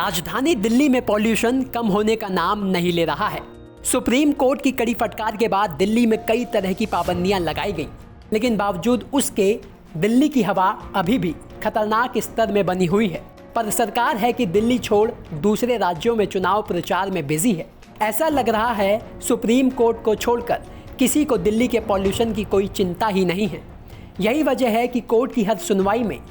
राजधानी दिल्ली में पॉल्यूशन कम होने का नाम नहीं ले रहा है। सुप्रीम कोर्ट की कड़ी फटकार के बाद दिल्ली में कई तरह की पाबंदियां लगाई गईं, लेकिन बावजूद उसके दिल्ली की हवा अभी भी खतरनाक स्तर में बनी हुई है। पर सरकार है कि दिल्ली छोड़ दूसरे राज्यों में चुनाव प्रचार में बिजी है। ऐसा लग रहा है सुप्रीम कोर्ट को छोड़कर किसी को दिल्ली के पॉल्यूशन की कोई चिंता ही नहीं है। यही वजह है कि कोर्ट की हर सुनवाई में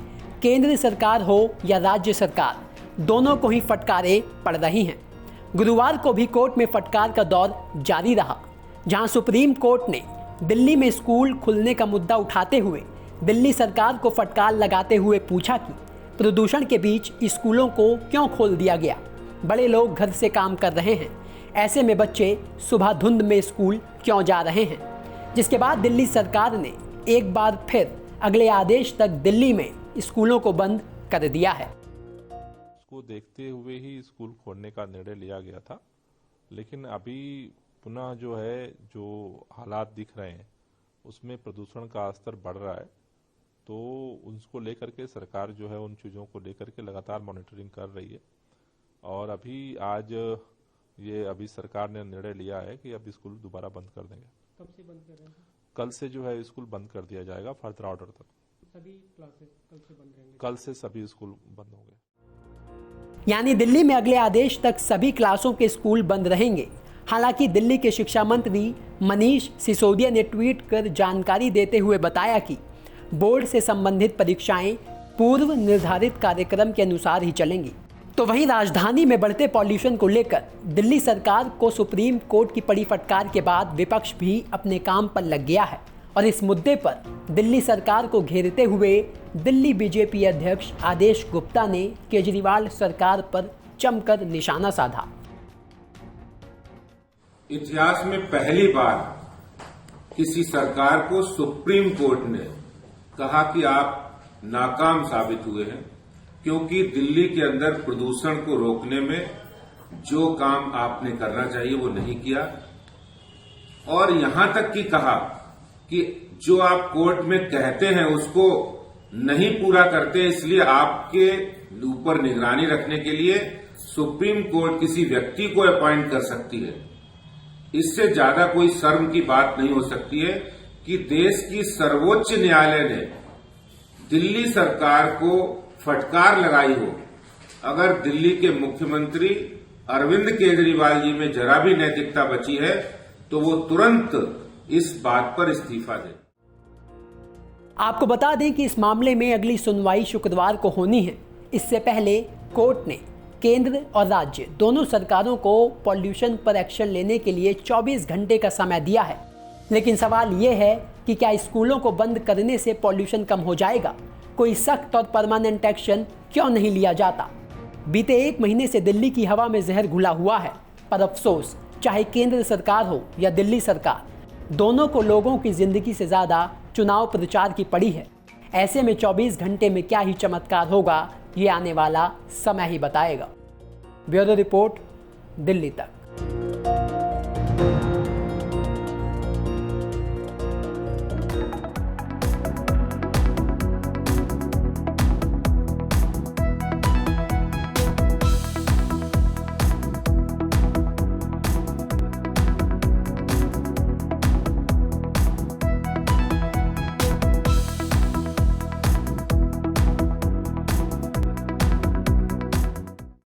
केंद्र सरकार हो या राज्य सरकार, दोनों को ही फटकारें पड़ रही हैं। गुरुवार को भी कोर्ट में फटकार का दौर जारी रहा, जहां सुप्रीम कोर्ट ने दिल्ली में स्कूल खुलने का मुद्दा उठाते हुए दिल्ली सरकार को फटकार लगाते हुए पूछा कि प्रदूषण के बीच स्कूलों को क्यों खोल दिया गया। बड़े लोग घर से काम कर रहे हैं, ऐसे में बच्चे सुबह धुंध में स्कूल क्यों जा रहे हैं। जिसके बाद दिल्ली सरकार ने एक बार फिर अगले आदेश तक दिल्ली में स्कूलों को बंद कर दिया है। को देखते हुए ही स्कूल खोलने का निर्णय लिया गया था, लेकिन अभी पुनः जो हालात दिख रहे हैं उसमें प्रदूषण का स्तर बढ़ रहा है, तो उसको लेकर के सरकार उन चीज़ों को लेकर के लगातार मॉनिटरिंग कर रही है। और अभी सरकार ने निर्णय लिया है कि अब स्कूल दोबारा बंद कर देंगे। कब से बंद कर रहे हैं? कल से स्कूल बंद कर दिया जाएगा फर्दर ऑर्डर तक। सभी क्लासेस कल से बंद रहेंगे? कल से सभी स्कूल बंद होंगे। यानी दिल्ली में अगले आदेश तक सभी क्लासों के स्कूल बंद रहेंगे। हालांकि दिल्ली के शिक्षा मंत्री मनीष सिसोदिया ने ट्वीट कर जानकारी देते हुए बताया कि बोर्ड से संबंधित परीक्षाएं पूर्व निर्धारित कार्यक्रम के अनुसार ही चलेंगी। तो वहीं राजधानी में बढ़ते पॉल्यूशन को लेकर दिल्ली सरकार को सुप्रीम कोर्ट की पड़ी फटकार के बाद विपक्ष भी अपने काम पर लग गया है और इस मुद्दे पर दिल्ली सरकार को घेरते हुए दिल्ली बीजेपी अध्यक्ष आदेश गुप्ता ने केजरीवाल सरकार पर जमकर निशाना साधा। इतिहास में पहली बार किसी सरकार को सुप्रीम कोर्ट ने कहा कि आप नाकाम साबित हुए हैं, क्योंकि दिल्ली के अंदर प्रदूषण को रोकने में जो काम आपने करना चाहिए वो नहीं किया। और यहां तक कि कहा कि जो आप कोर्ट में कहते हैं उसको नहीं पूरा करते, इसलिए आपके ऊपर निगरानी रखने के लिए सुप्रीम कोर्ट किसी व्यक्ति को अपॉइंट कर सकती है। इससे ज्यादा कोई शर्म की बात नहीं हो सकती है कि देश की सर्वोच्च न्यायालय ने दिल्ली सरकार को फटकार लगाई हो। अगर दिल्ली के मुख्यमंत्री अरविंद केजरीवाल जी में जरा भी नैतिकता बची है तो वो तुरंत इस बात पर इस्तीफा दें। आपको बता दें कि इस मामले में अगली सुनवाई शुक्रवार को होनी है। इससे पहले कोर्ट ने केंद्र और राज्य दोनों सरकारों को पॉल्यूशन पर एक्शन लेने के लिए 24 घंटे का समय दिया है। लेकिन सवाल यह है कि क्या स्कूलों को बंद करने से पॉल्यूशन कम हो जाएगा? कोई सख्त और परमानेंट एक्शन क्यों नहीं लिया जाता? बीते 1 महीने से दिल्ली की हवा में जहर घुला हुआ है, पर अफसोस चाहे केंद्र सरकार हो या दिल्ली सरकार, दोनों को लोगों की जिंदगी से ज्यादा चुनाव प्रचार की पड़ी है। ऐसे में 24 घंटे में क्या ही चमत्कार होगा, ये आने वाला समय ही बताएगा। ब्यूरो रिपोर्ट, दिल्ली तक।